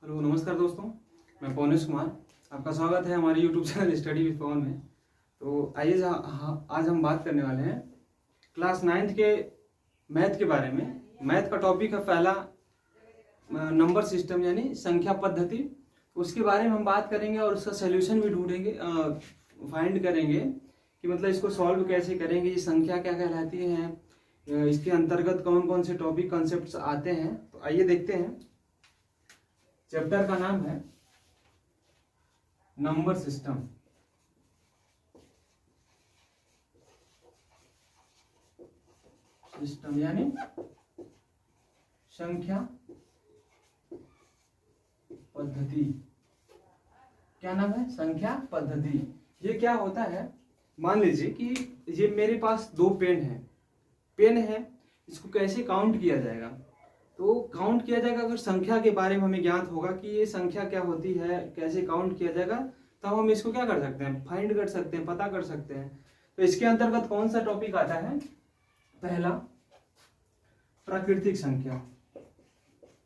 Hello नमस्कार दोस्तों, मैं पवनेश कुमार। आपका स्वागत है हमारे यूट्यूब चैनल स्टडी विद पवन में। तो आइए आज हम बात करने वाले हैं क्लास 9th के मैथ के बारे में। मैथ का टॉपिक है पहला नंबर सिस्टम यानी संख्या पद्धति। उसके बारे में हम बात करेंगे और उसका सोल्यूशन भी ढूंढेंगे, फाइंड करेंगे कि मतलब इसको सॉल्व कैसे करेंगे, ये संख्या क्या कहलाती है, इसके अंतर्गत कौन कौन से टॉपिक कॉन्सेप्ट्स आते हैं। तो आइए देखते हैं। चैप्टर का नाम है नंबर सिस्टम। सिस्टम यानी संख्या पद्धति। क्या नाम है? संख्या पद्धति। ये क्या होता है, मान लीजिए कि ये मेरे पास दो पेन है, इसको कैसे काउंट किया जाएगा। तो काउंट किया जाएगा, अगर संख्या के बारे में हमें ज्ञात होगा कि ये संख्या क्या होती है, कैसे काउंट किया जाएगा, तो हम इसको क्या कर सकते हैं, फाइंड कर सकते हैं, पता कर सकते हैं। तो इसके अंतर्गत कौन सा टॉपिक आता है? पहला प्राकृतिक संख्या।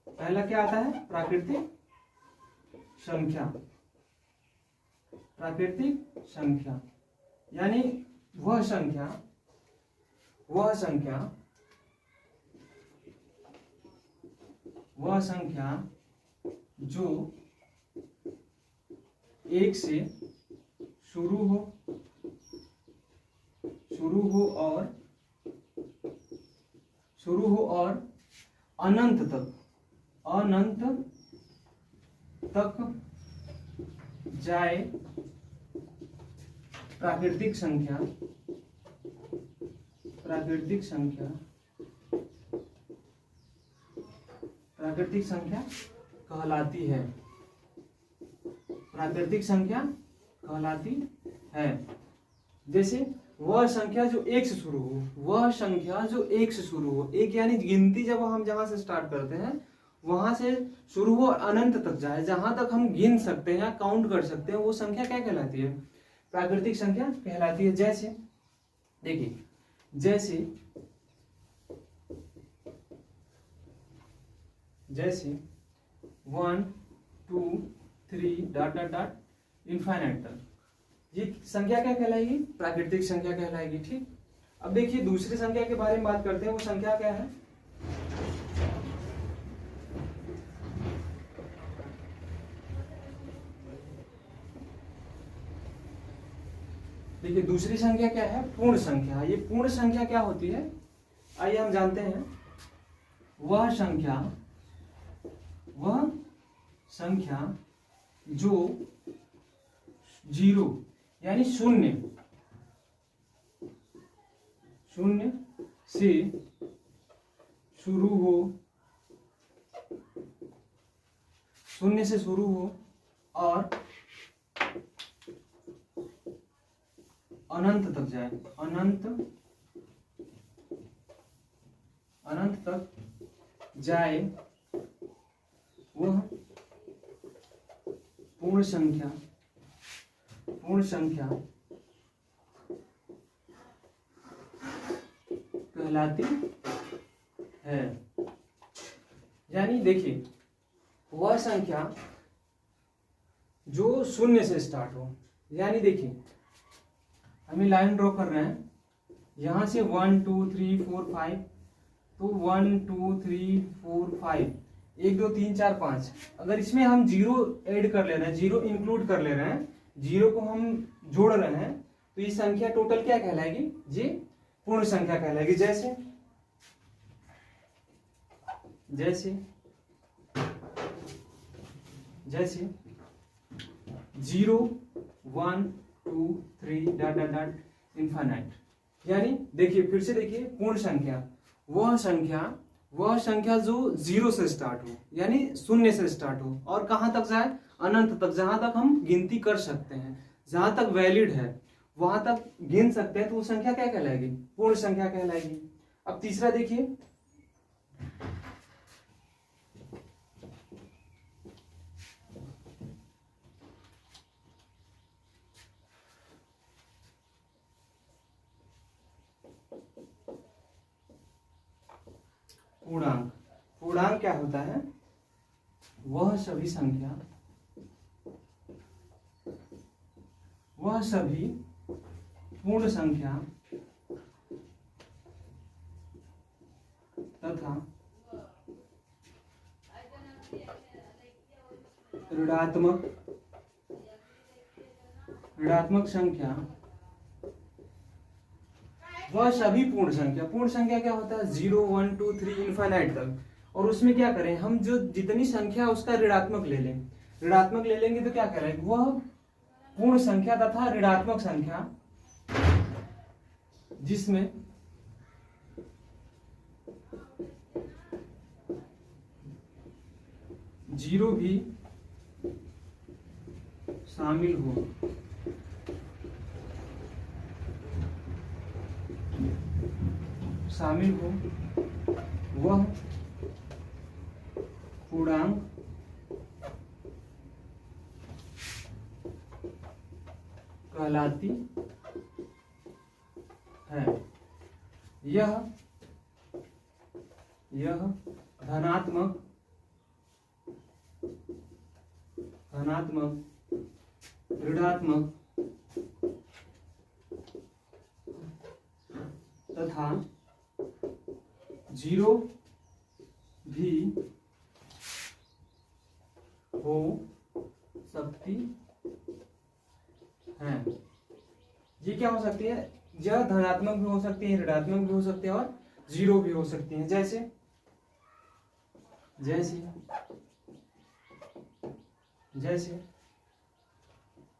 पहला क्या आता है? प्राकृतिक संख्या। प्राकृतिक संख्या यानी वह संख्या जो एक से शुरू हो और अनंत तक जाए। प्राकृतिक संख्या कहलाती है। प्राकृतिक संख्या कहलाती है। जैसे वह संख्या जो एक से शुरू हो, एक यानी गिनती जब हम जहां से स्टार्ट करते हैं वहां से शुरू हो और अनंत तक जाए, जहां तक हम गिन सकते हैं या काउंट कर सकते हैं, वो संख्या क्या कहलाती है? प्राकृतिक संख्या कहलाती है। जैसे देखिए, जैसे 1 2 3 ... इनफाइनाइट तक, ये संख्या क्या कहलाएगी? प्राकृतिक संख्या कहलाएगी। ठीक, अब देखिए दूसरी संख्या के बारे में बात करते हैं। वो संख्या क्या है? देखिए दूसरी संख्या क्या है? पूर्ण संख्या। ये पूर्ण संख्या क्या होती है, आइए हम जानते हैं। वह संख्या जो 0 यानी शून्य से शुरू हो और अनंत तक जाए। अनंत तक जाए, वह पूर्ण संख्या कहलाती है। यानी देखिए, वह संख्या जो शून्य से स्टार्ट हो, यानी देखिए हमें लाइन ड्रॉ कर रहे हैं, यहां से 1 2 3 4 5, तो 1 2 3 4 5, 1 2 3 4 5। अगर इसमें हम जीरो ऐड कर ले रहे हैं, जीरो इंक्लूड कर ले रहे हैं, जीरो को हम जोड़ रहे हैं, तो ये संख्या टोटल क्या कहलाएगी? ये पूर्ण संख्या कहलाएगी। जैसे 0 1 2 3 ... इनफाइनाइट। यानी देखिए, फिर से देखिए, पूर्ण संख्या वह संख्या जो 0 से स्टार्ट हो, यानी शून्य से स्टार्ट हो और कहां तक जाए? अनंत तक, जहां तक हम गिनती कर सकते हैं, जहां तक वैलिड है वहां तक गिन सकते हैं, तो वो संख्या क्या कहलाएगी? पूर्ण संख्या कहलाएगी। अब तीसरा देखिए, पूर्णांक। पूर्णांक क्या होता है? वह सभी संख्या पूर्ण संख्या तथा ऋणात्मक संख्या, वह सभी पूर्ण संख्या क्या होता है 0 1 2 3 इनफाइनाइट तक। और उसमें क्या करें हम, जो जितनी संख्या उसका ऋणात्मक ले लें, ऋणात्मक ले लेंगे तो क्या करें, वह पूर्ण संख्या तथा ऋणात्मक संख्या जिसमें जीरो भी शामिल हो, वह पूर्णांक कहलाती है। यह धनात्मक ऋणात्मक तथा जीरो भी हो सकती है। ये क्या हो सकती है, यह धनात्मक भी हो सकती है, ऋणात्मक भी हो सकती है और जीरो भी हो सकती है। जैसे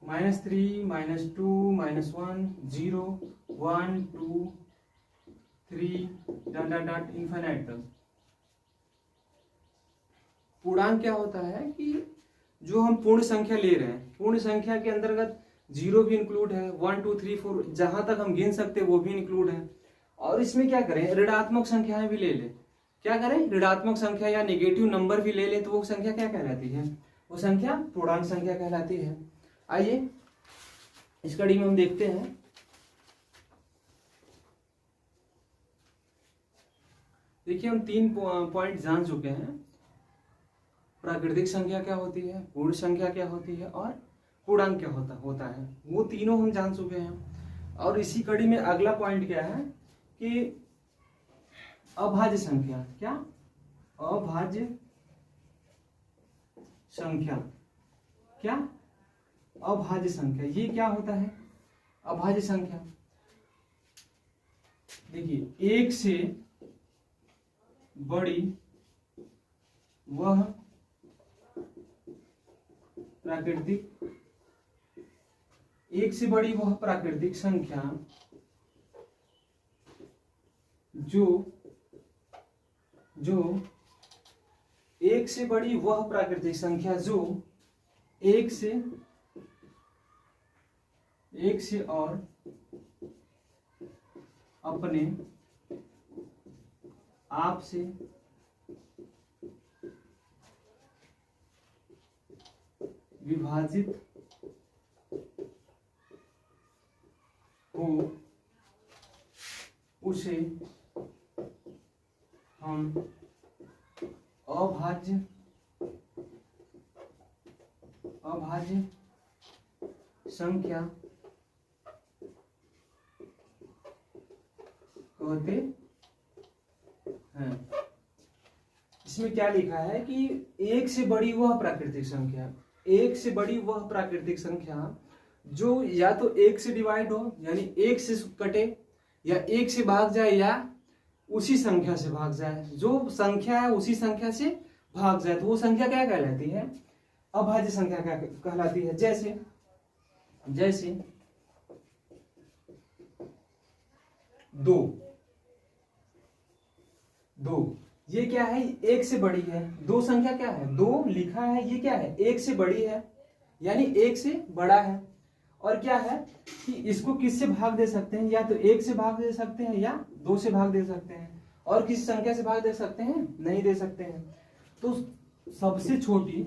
-3 -2 -1 0 1 2 3 डॉट इनफाइनाइट तक। पूर्णांक क्या होता है कि जो हम पूर्ण संख्या ले रहे हैं, पूर्ण संख्या के अंतर्गत जीरो भी इंक्लूड है, 1 2 3 4 जहां तक हम गिन सकते हैं वो भी इंक्लूड है। और इसमें क्या करें, ऋणात्मक संख्याएं भी ले लें। क्या करें, ऋणात्मक संख्या या नेगेटिव नंबर भी ले लें तो वो संख्या क्या कहलाती है, वो संख्या पूर्णांक संख्या कहलाती है। आइए इस कड़ी में हम देखते हैं। देखिए हम 3 पॉइंट जान चुके हैं, प्राकृतिक संख्या क्या होती है, पूर्ण संख्या क्या होती है और पूर्णांक क्या होता है, वो तीनों हम जान चुके हैं। और इसी कड़ी में अगला पॉइंट क्या है कि अभाज्य संख्या। क्या, अभाज्य संख्या। क्या, अभाज्य संख्या। ये क्या होता है अभाज्य संख्या, देखिए एक से बड़ी वह प्राकृतिक संख्या जो एक से बड़ी वह प्राकृतिक संख्या जो एक से और अपने आप से विभाजित हो, उसे हम अभाज्य संख्या कहते हैं। इसमें क्या लिखा है कि एक से बड़ी वह प्राकृतिक संख्या जो या तो एक से डिवाइड हो यानी एक से कटे या एक से भाग जाए या उसी संख्या से भाग जाए, जो संख्या है उसी संख्या से भाग जाए तो वो संख्या क्या कहलाती है, अभाज्य संख्या क्या कहलाती है। जैसे 2 ये क्या है, एक से बड़ी है। दो संख्या क्या है, 2 लिखा है, ये क्या है, एक से बड़ी है यानी एक से बड़ा है। और क्या है कि इसको किससे भाग दे सकते हैं, या तो एक से भाग दे सकते हैं या 2 से भाग दे सकते हैं, और किसी संख्या से भाग दे सकते हैं, नहीं दे सकते हैं। तो सबसे छोटी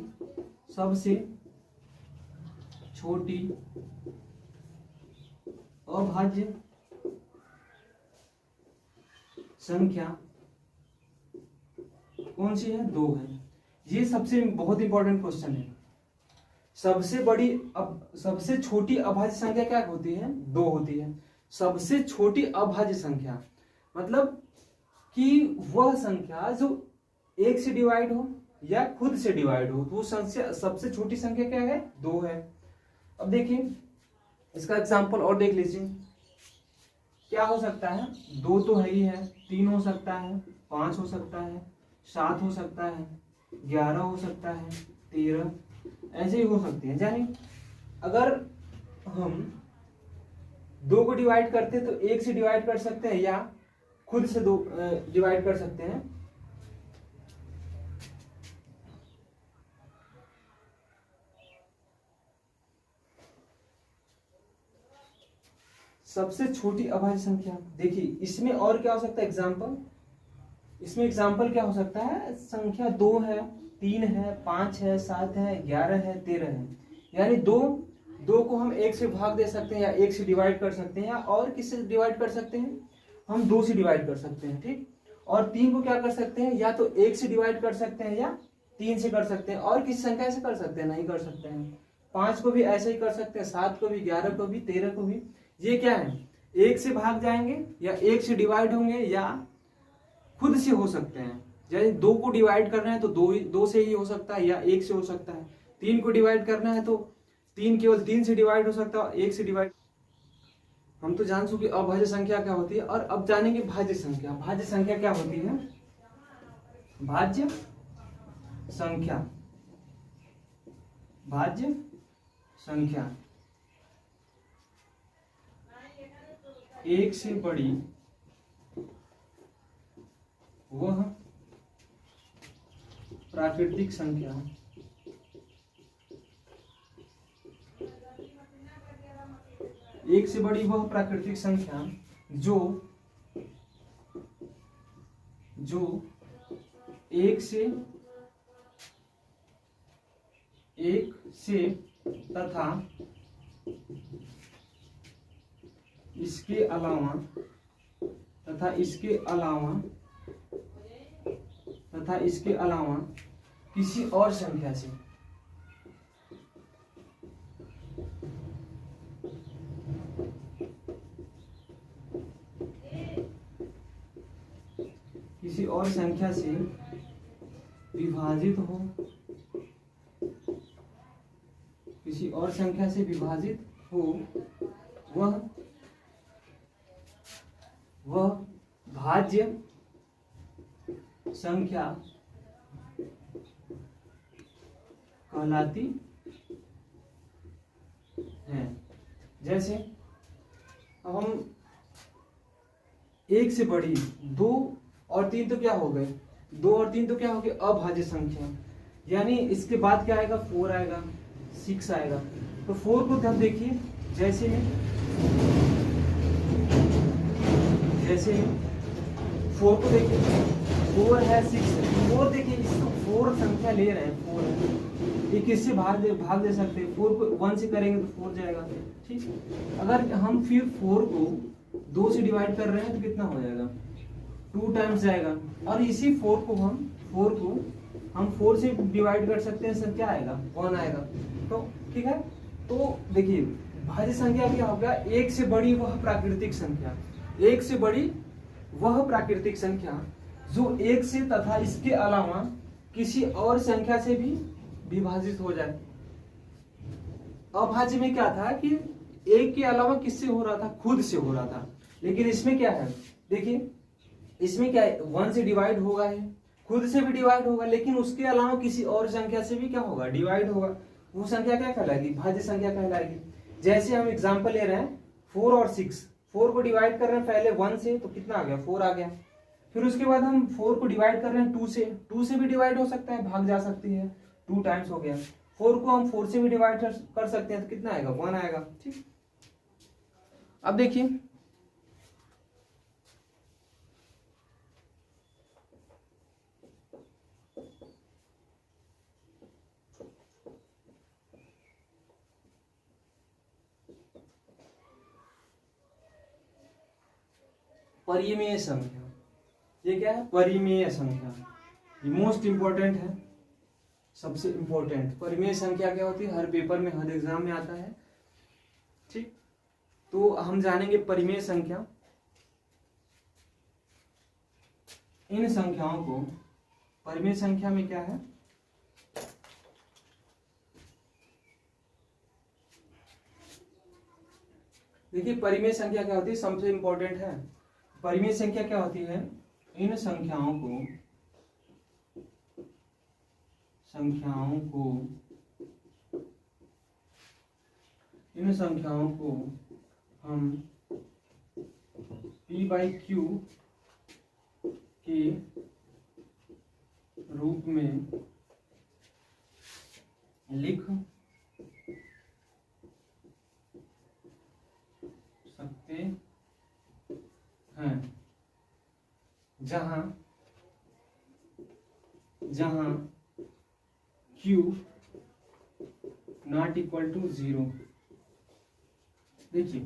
अभाज्य संख्या कौन सी है, 2 है। ये सबसे बहुत इंपॉर्टेंट क्वेश्चन है। सबसे छोटी अभाज्य संख्या क्या होती है? 2 होती है। सबसे छोटी अभाज्य संख्या मतलब कि वह संख्या जो 1 से डिवाइड हो या खुद से डिवाइड हो, तो वो संख्या सबसे छोटी संख्या क्या है? 2 है। अब देखिए इसका एग्जांपल और देख लीजिए, क्या हो सकता है? 2 तो है ही है, 3 हो सकता है, 5 हो सकता है, 7 हो सकता है, 11 हो सकता है, 13 ऐसे ही हो सकते हैं। यानी अगर हम 2 को डिवाइड करते हैं तो 1 से डिवाइड कर सकते हैं या खुद से 2 डिवाइड कर सकते हैं। सबसे छोटी अभाज्य संख्या देखिए, इसमें और क्या हो सकता है एग्जाम्पल? इसमें एग्जाम्पल क्या हो सकता है? संख्या 2 है, 3 है, 5 है, 7 है, 11 है, 13 है। यानी 2 को हम 1 से भाग दे सकते हैं या 1 से डिवाइड कर सकते हैं, या और किससे डिवाइड कर सकते हैं? हम 2 से डिवाइड कर सकते हैं, ठीक। और 3 को क्या कर सकते हैं? या तो 1 से डिवाइड कर सकते हैं या 3 से कर सकते हैं। और किस संख्या से कर सकते हैं? नहीं कर सकते हैं। 5 को भी ऐसे ही कर सकते हैं, 7 को भी, 11 को भी, 13 को भी। ये क्या है? 1 से भाग जाएंगे या 1 से डिवाइड होंगे या खुद से हो सकते हैं। जैसे 2 को डिवाइड कर रहे हैं तो 2 से ही हो सकता है या 1 से हो सकता है। 3 को डिवाइड करना है तो 3 केवल 3 से डिवाइड हो सकता है, 1 से डिवाइड। हम तो जान चुके अभाज्य संख्या क्या होती है, और अब जानेंगे भाज्य संख्या। भाज्य संख्या क्या होती है? भाज्य संख्या, भाज्य संख्या 1 से बड़ी वह प्राकृतिक संख्या एक से बड़ी वह प्राकृतिक संख्या जो 1 से तथा इसके अलावा किसी और संख्या से विभाजित हो, किसी और संख्या से विभाजित हो, वह भाज्य संख्या कहलाती है। जैसे अब हम 1 से बड़ी 2 और 3 तो क्या हो गए? 2 और 3 तो क्या हो गए? अभाज्य संख्या। यानी इसके बाद क्या आएगा? 4 आएगा, 6 आएगा। तो 4 को ध्यान देखिए, जैसे 4 को देखिए, 4 है, 6 है। 4 देखिए, इसको 4 संख्या ले रहे हैं, 4 है, ये किससे भाग दे सकते हैं? 4 को 1 से करेंगे तो 4 जाएगा, ठीक। अगर हम फिर 4 को 2 से डिवाइड कर रहे हैं तो कितना हो जाएगा? 2 टाइम्स जाएगा। और इसी 4 को हम 4 से डिवाइड कर सकते हैं, सर क्या आएगा? 1 आएगा। तो ठीक है, तो देखिए भाज्य संख्या क्या होगा? 1 से बड़ी वह प्राकृतिक संख्या, 1 से बड़ी वह प्राकृतिक संख्या जो 1 से तथा इसके अलावा किसी और संख्या से भी विभाजित हो जाए। अभाज्य में क्या था कि 1 के अलावा किससे हो रहा था? खुद से हो रहा था। लेकिन इसमें क्या है? देखिए इसमें क्या है? 1 से डिवाइड होगा है, खुद से भी डिवाइड होगा, लेकिन उसके अलावा किसी और संख्या से भी क्या होगा? डिवाइड होगा। वो संख्या क्या कहलाएगी? भाज्य संख्या कहलाएगी। जैसे हम एग्जांपल ले रहे हैं 4 और 6, 4 को डिवाइड कर रहे हैं पहले 1 से, तो कितना आ गया? 4 आ गया। फिर उसके बाद हम 4 को डिवाइड कर रहे हैं 2 से, 2 से भी डिवाइड हो सकता है, भाग जा सकती है, 2 टाइम्स हो गया। 4 को हम 4 से भी डिवाइड कर सकते हैं, तो कितना आएगा? 1 आएगा, ठीक। अब देखिए परिमेय संख्या, ये क्या है? परिमेय संख्या, ये मोस्ट इंपॉर्टेंट है। सबसे इंपॉर्टेंट परिमेय संख्या क्या होती है, हर पेपर में हर एग्जाम में आता है। ठीक, तो हम जानेंगे परिमेय संख्या। इन संख्याओं को परिमेय संख्या में क्या है, देखिए परिमेय संख्या क्या होती है, सबसे इंपॉर्टेंट है। परिमेय संख्या क्या होती है, इन संख्याओं को हम p/q के रूप में लिख सकते हैं, जहां q नॉट इक्वल टू 0। देखिए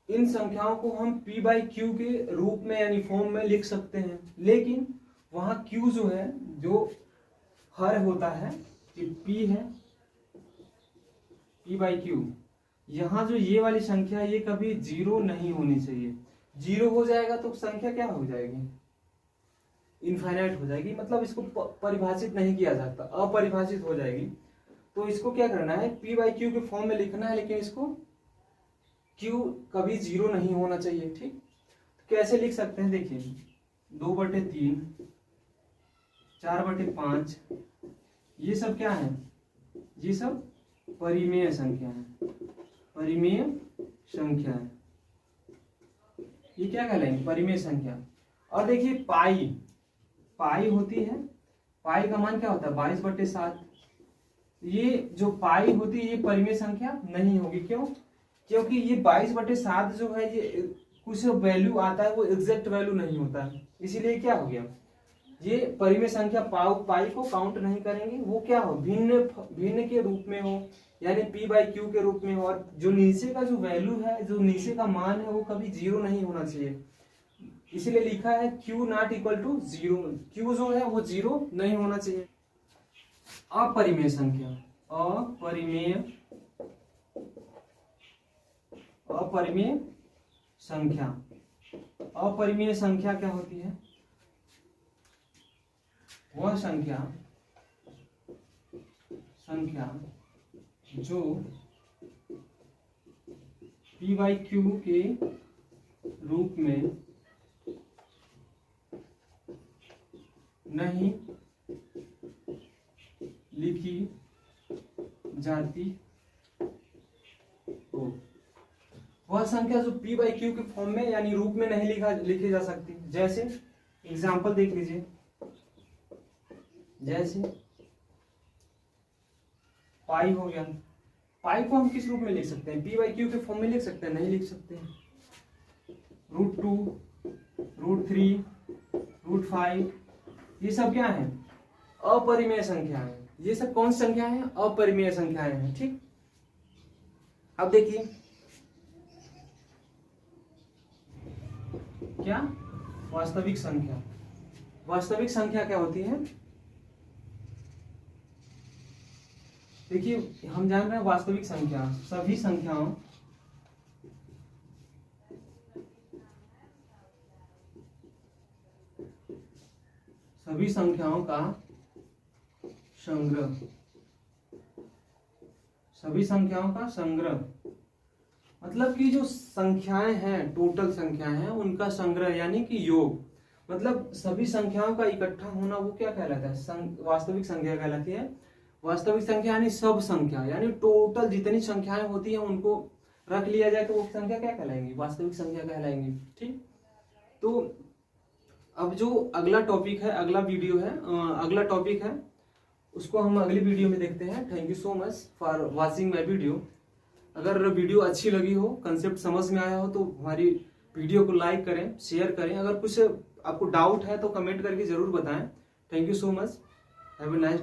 इन संख्याओं को हम p/q के रूप में यानी फॉर्म में लिख सकते हैं, लेकिन वहां q जो है, जो हर होता है, कि p है p/q, यहाँ जो ये वाली संख्या ये कभी 0 नहीं होनी चाहिए। 0 हो जाएगा तो संख्या क्या हो जाएगी, इनफाइनाइट हो जाएगी, मतलब इसको परिभाषित नहीं किया जाता, अपरिभाषित हो जाएगी। तो इसको क्या करना है, p/q के फॉर्म में लिखना है, लेकिन इसको q कभी 0 नहीं होना चाहिए। ठीक, तो कैसे लिख सकते हैं, देखिए 2/3, 4/5, ये सब क्या है, ये सब परिमेय संख्या है, परिमेय संख्या है, ये क्या कहलाएंगे, परिमेय संख्या। और देखिए पाई होती है, पाई का मान क्या होता है 22/7, ये जो पाई होती है ये परिमेय संख्या नहीं होगी। क्यों, क्योंकि ये 22/7 जो है ये कुछ वैल्यू आता है, वो एग्जैक्ट वैल्यू नहीं होता है, इसीलिए क्या हो गया, ये परिमेय संख्या पाई को काउंट नहीं करेंगे, वो क्या हो, भिन्न के रूप में हो, यानी p/q के रूप में हो। और जो नीचे का जो वैल्यू है, जो नीचे का मान है, वो कभी 0 नहीं होना चाहिए, इसीलिए लिखा है q not equal to 0, q जो है वो 0 नहीं होना चाहिए। अपरिमेय संख्या, अपरिमेय संख्या क्या होती है, वह संख्या जो p/q के रूप में नहीं लिखी जाती हो, वह संख्या जो p/q के फॉर्म में यानी रूप में नहीं लिखी जा सकती। जैसे एग्जांपल देख लीजिए, जैसे पाई हो गया, पाई को हम किस रूप में लिख सकते हैं, p/q के फॉर्म में लिख सकते हैं, नहीं लिख सकते हैं। √2, √3, √5, ये सब क्या है, अपरिमेय संख्या है। ये सब कौन सी संख्या है, अपरिमेय संख्याएं हैं। ठीक, अब देखिए क्या, वास्तविक संख्या। वास्तविक संख्या क्या होती है, देखिए हम जान रहे हैं वास्तविक संख्या सभी संख्याओं का संग्रह, सभी संख्याओं का संग्रह, मतलब कि जो संख्याएं हैं, टोटल संख्याएं हैं, उनका संग्रह यानी कि योग, मतलब सभी संख्याओं का इकट्ठा होना, वो क्या कहलाता है, वास्तविक संख्या कहलाती है। वास्तविक संख्या यानी सब संख्या, यानी टोटल जितनी संख्याएं होती हैं उनको रख लिया जाए तो वो संख्या क्या कहलाएंगी, वास्तविक संख्या कहलाएंगी। ठीक, तो अब जो अगला टॉपिक है, अगला वीडियो है, अगला टॉपिक है, उसको हम अगली वीडियो में देखते हैं। Thank you so much for watching my video. अगर वीडियो अच्छी लगी हो, कंसेप्ट समझ में आया हो, तो हमारी वीडियो को लाइक करें, शेयर करें। अगर कुछ आपको डाउट है तो कमेंट करके जरूर बताएं। Thank you so much, have a nice day.